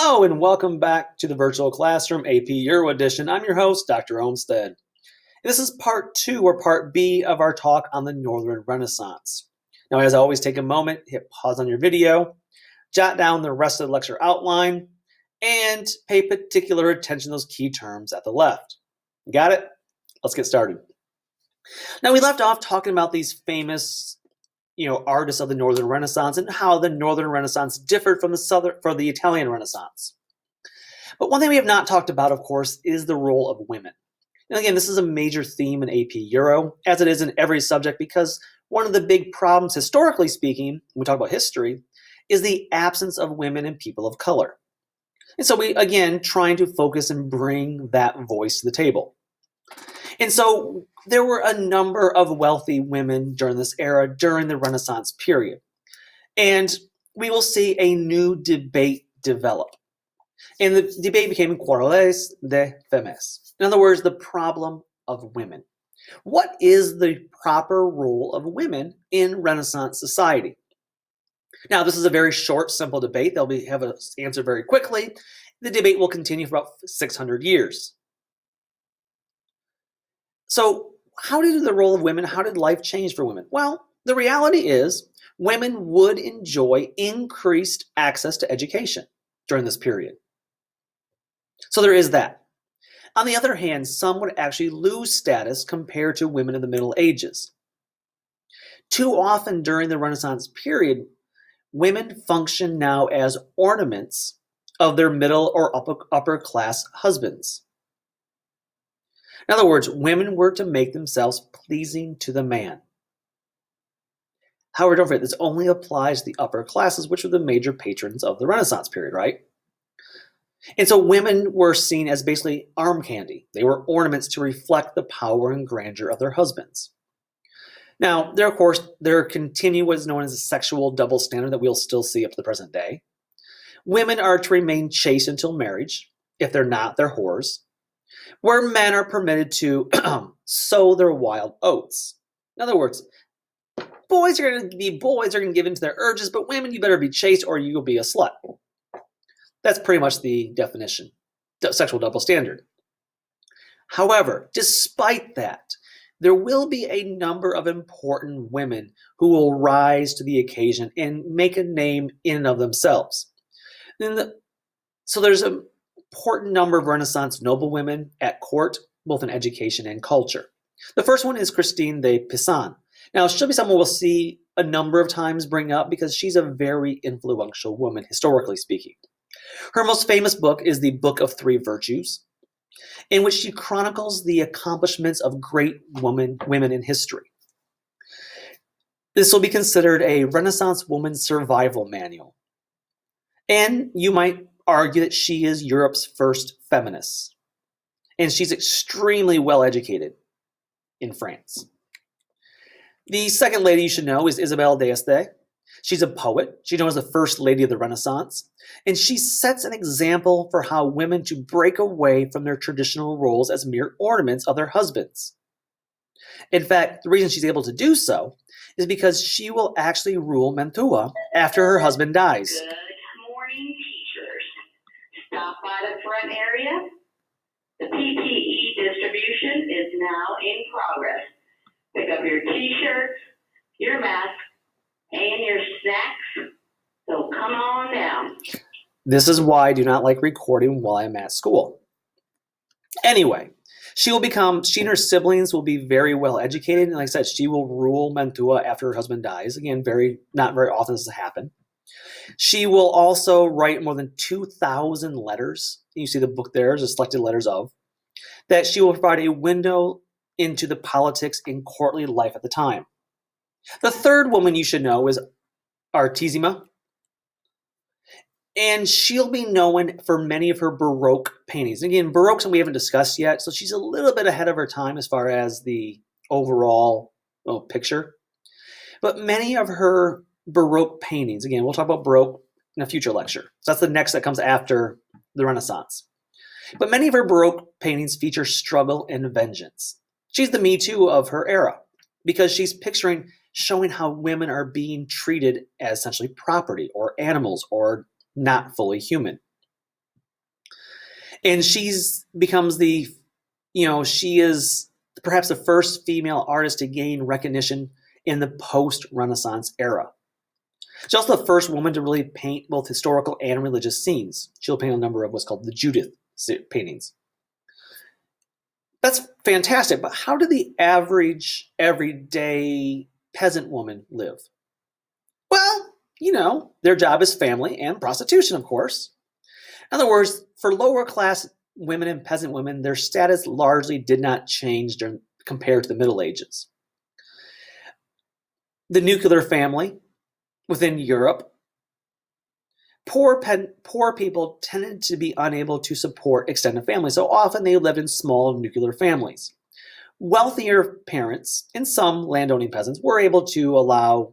Hello and welcome back to the Virtual Classroom AP Euro Edition. I'm your host, Dr. Olmsted. And this is part 2 or part B of our talk on the Northern Renaissance. Now, as always, take a moment, hit pause on your video, jot down the rest of the lecture outline, and pay particular attention to those key terms at the left. Got it? Let's get started. Now, we left off talking about these famous artists of the Northern Renaissance and how the Northern Renaissance differed from the Italian Renaissance. But one thing we have not talked about, of course, is the role of women. And again, this is a major theme in AP Euro, as it is in every subject, because one of the big problems, historically speaking, when we talk about history, is the absence of women and people of color. And so we, again, trying to focus and bring that voice to the table. And so there were a number of wealthy women during this era, during the Renaissance period. And we will see a new debate develop. And the debate became Querelles de Femmes. In other words, the problem of women. What is the proper role of women in Renaissance society? Now, this is a very short, simple debate. They'll have an answer very quickly. The debate will continue for about 600 years. So how did the role of women, how did life change for women? Well, the reality is women would enjoy increased access to education during this period. So there is that. On the other hand, some would actually lose status compared to women in the Middle Ages. Too often during the Renaissance period, women function now as ornaments of their middle or upper class husbands. In other words, women were to make themselves pleasing to the man. However, don't forget, this only applies to the upper classes, which were the major patrons of the Renaissance period, right? And so women were seen as basically arm candy. They were ornaments to reflect the power and grandeur of their husbands. Now, there continue what is known as a sexual double standard that we'll still see up to the present day. Women are to remain chaste until marriage. If they're not, they're whores. Where men are permitted to sow their wild oats. In other words, boys are going to be boys, they're going to give in to their urges, but women, you better be chaste or you'll be a slut. That's pretty much the definition, sexual double standard. However, despite that, there will be a number of important women who will rise to the occasion and make a name in and of themselves. So there's an important number of Renaissance noblewomen at court, both in education and culture. The first one is Christine de Pizan. Now, she'll be someone we'll see a number of times bring up because she's a very influential woman, historically speaking. Her most famous book is the Book of Three Virtues, in which she chronicles the accomplishments of great women in history. This will be considered a Renaissance woman's survival manual. And you might argue that she is Europe's first feminist. And she's extremely well educated in France. The second lady you should know is Isabelle d'Este. She's a poet. She's known as the First Lady of the Renaissance. And she sets an example for how women to break away from their traditional roles as mere ornaments of their husbands. In fact, the reason she's able to do so is because she will actually rule Mantua after her husband dies. Good morning, teachers. Stop by the front area. The PPE distribution is now in progress. Pick up your t-shirts, your mask, and your snacks. So come on down. This is why I do not like recording while I'm at school. Anyway, she and her siblings will be very well educated. And like I said, she will rule Mantua after her husband dies. Again, not very often does this happen. She will also write more than 2,000 letters. You see the book there, there's selected letters of, that she will provide a window into the politics and courtly life at the time. The third woman you should know is Artissima. And she'll be known for many of her Baroque paintings. Again, Baroque's something we haven't discussed yet, so she's a little bit ahead of her time as far as the overall picture. But many of her Baroque paintings, again, we'll talk about Baroque in a future lecture. So that's the next that comes after the Renaissance. But many of her Baroque paintings feature struggle and vengeance. She's the Me Too of her era because she's showing how women are being treated as essentially property or animals or not fully human. And she's becomes the, she is perhaps the first female artist to gain recognition in the post-Renaissance era. She's also the first woman to really paint both historical and religious scenes. She'll paint a number of what's called the Judith paintings. That's fantastic, but how did the average, everyday peasant woman live? Well, their job is family and prostitution, of course. In other words, for lower class women and peasant women, their status largely did not change compared to the Middle Ages. The nuclear family within Europe, poor people tended to be unable to support extended families, so often they lived in small nuclear families. Wealthier parents and some landowning peasants were able to allow,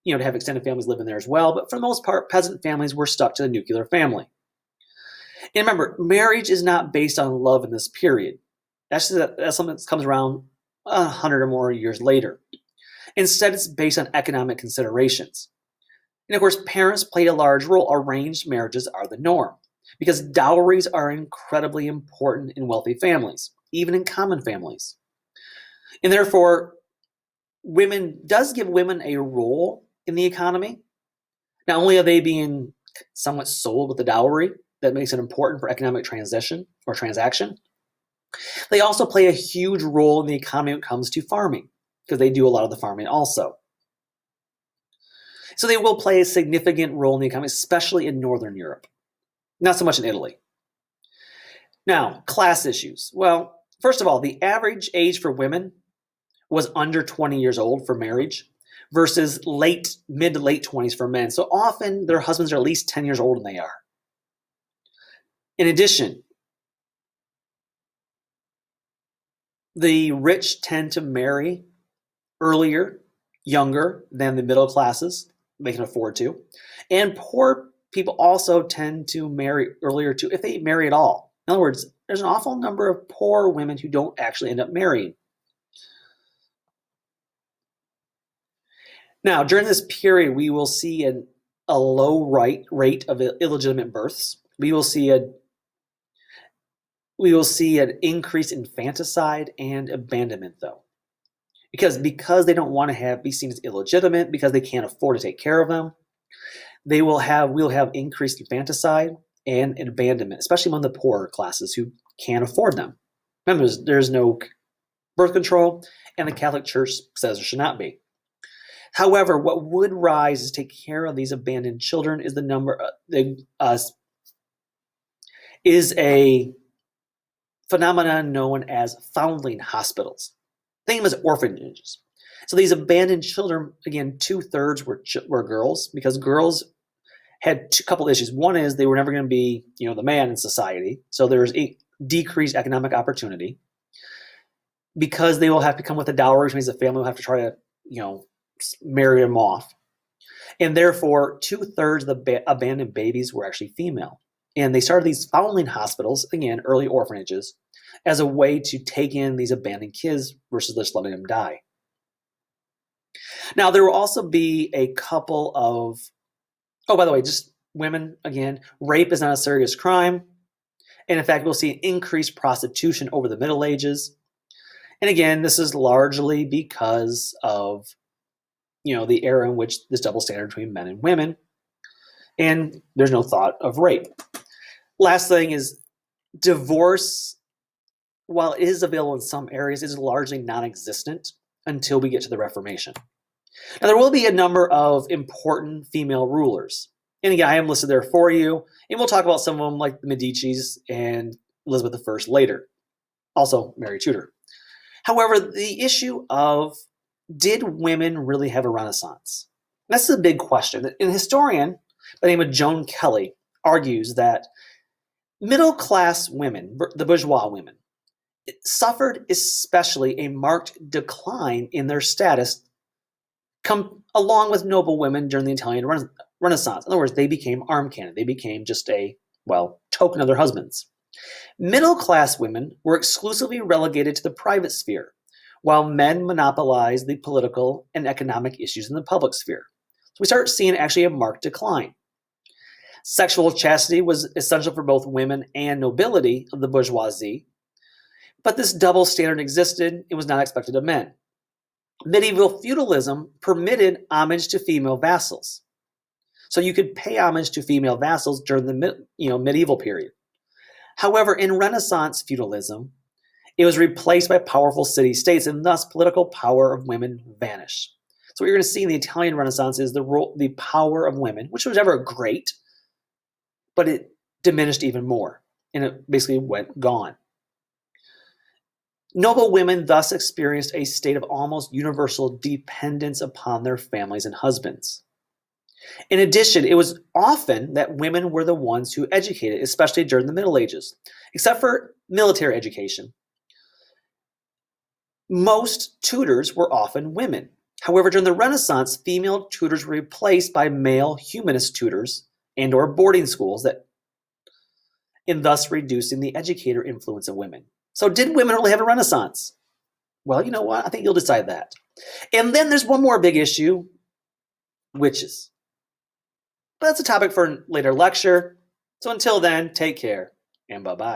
to have extended families live in there as well, but for the most part, peasant families were stuck to the nuclear family. And remember, marriage is not based on love in this period. That's something that comes around 100 or more years later. Instead, it's based on economic considerations. And of course, parents play a large role. Arranged marriages are the norm because dowries are incredibly important in wealthy families, even in common families. And therefore, does give women a role in the economy. Not only are they being somewhat sold with the dowry that makes it important for economic transition or transaction, they also play a huge role in the economy when it comes to farming because they do a lot of the farming also. So they will play a significant role in the economy, especially in Northern Europe. Not so much in Italy. Now, class issues. Well, first of all, the average age for women was under 20 years old for marriage versus mid to late 20s for men. So often their husbands are at least 10 years older than they are. In addition, the rich tend to marry earlier, younger than the middle classes. They can afford to. And poor people also tend to marry earlier too, if they marry at all. In other words, there's an awful number of poor women who don't actually end up marrying. Now, during this period, we will see a low rate of illegitimate births. We will see an increase in infanticide and abandonment, though. Because they don't want to be seen as illegitimate, because they can't afford to take care of them, we'll have increased infanticide and abandonment, especially among the poorer classes who can't afford them. Remember, there's no birth control, and the Catholic Church says there should not be. However, what would rise to take care of these abandoned children is is a phenomenon known as foundling hospitals. Think of them as orphanages. So these abandoned children, again, 2/3 were girls, because girls had a couple issues. One is they were never going to be, the man in society. So there's a decreased economic opportunity because they will have to come with a dowry, which means the family will have to try to, marry them off. And therefore, 2/3 of the abandoned babies were actually female. And they started these foundling hospitals, again, early orphanages, as a way to take in these abandoned kids versus just letting them die. Now, there will also be a couple of, by the way, just women, again, rape is not a serious crime. And in fact, we'll see increased prostitution over the Middle Ages. And again, this is largely because of, the era in which this double standard between men and women, and there's no thought of rape. Last thing is divorce. While it is available in some areas, it is largely non-existent until we get to the Reformation. Now, there will be a number of important female rulers. And again, I am listed there for you. And we'll talk about some of them like the Medicis and Elizabeth I later. Also, Mary Tudor. However, the issue of, did women really have a Renaissance? That's a big question. An historian by the name of Joan Kelly argues that middle-class women, the bourgeois women, suffered especially a marked decline in their status along with noble women during the Italian Renaissance. In other words, they became arm cannon. They became just a, token of their husbands. Middle-class women were exclusively relegated to the private sphere, while men monopolized the political and economic issues in the public sphere. So we start seeing actually a marked decline. Sexual chastity was essential for both women and nobility of the bourgeoisie, but this double standard existed. It was not expected of men. Medieval feudalism permitted homage to female vassals. So you could pay homage to female vassals during the medieval period. However, in Renaissance feudalism, it was replaced by powerful city-states, and thus political power of women vanished. So what you're going to see in the Italian Renaissance is the power of women, which was never great, but it diminished even more, and it basically went gone. Noble women thus experienced a state of almost universal dependence upon their families and husbands. In addition, it was often that women were the ones who educated, especially during the Middle Ages, except for military education. Most tutors were often women. However, during the Renaissance, female tutors were replaced by male humanist tutors and/or boarding schools, and thus reducing the educator influence of women. So did women really have a Renaissance? Well, you know what? I think you'll decide that. And then there's one more big issue, witches. But that's a topic for a later lecture. So until then, take care and bye-bye.